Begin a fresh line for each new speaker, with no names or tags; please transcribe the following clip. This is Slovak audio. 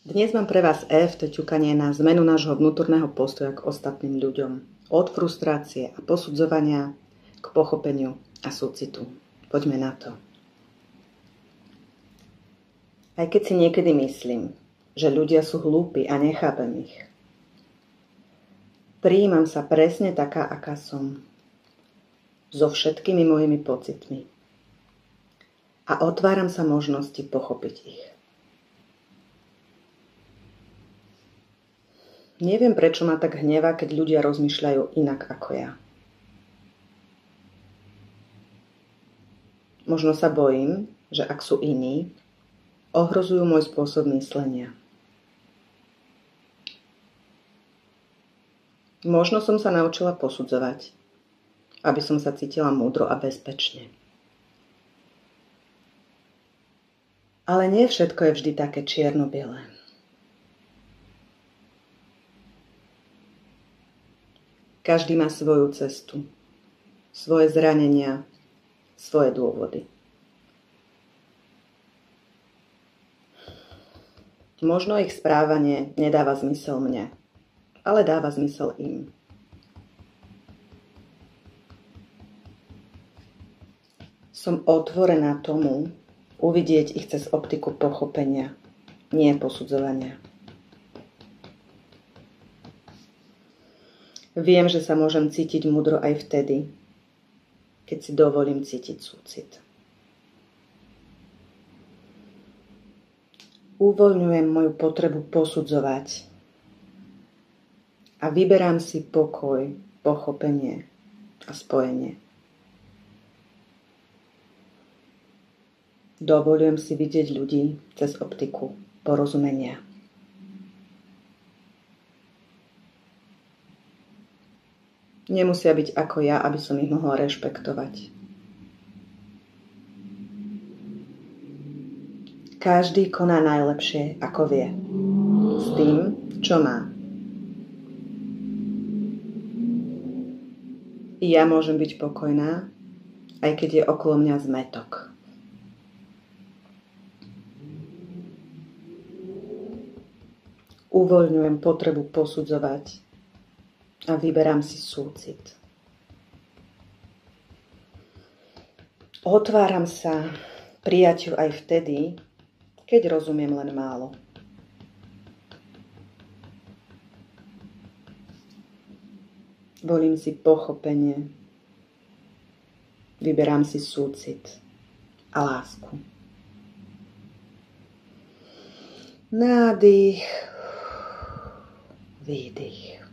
Dnes mám pre vás EFT ťukanie na zmenu nášho vnútorného postoja k ostatným ľuďom. Od frustrácie a posudzovania k pochopeniu a súcitu. Poďme na to. Aj keď si niekedy myslím, že ľudia sú hlúpi a nechápem ich, prijímam sa presne taká, aká som. So všetkými mojimi pocitmi. A otváram sa možnosti pochopiť ich. Neviem, prečo ma tak hnevá, keď ľudia rozmýšľajú inak ako ja. Možno sa bojím, že ak sú iní, ohrozujú môj spôsob myslenia. Možno som sa naučila posudzovať, aby som sa cítila múdro a bezpečne. Ale nie všetko je vždy také čierno-biele. Každý má svoju cestu, svoje zranenia, svoje dôvody. Možno ich správanie nedáva zmysel mne, ale dáva zmysel im. Som otvorená tomu, uvidieť ich cez optiku pochopenia, nie posudzovania. Viem, že sa môžem cítiť múdro aj vtedy, keď si dovolím cítiť súcit. Uvoľňujem moju potrebu posudzovať a vyberám si pokoj, pochopenie a spojenie. Dovoľujem si vidieť ľudí cez optiku porozumenia. Nemusia byť ako ja, aby som ich mohla rešpektovať. Každý koná najlepšie, ako vie. S tým, čo má. Ja môžem byť pokojná, aj keď je okolo mňa zmätok. Uvoľňujem potrebu posudzovať a vyberám si súcit. Otváram sa prijatiu aj vtedy, keď rozumiem len málo. Volím si pochopenie, vyberám si súcit a lásku. Nádych, výdych.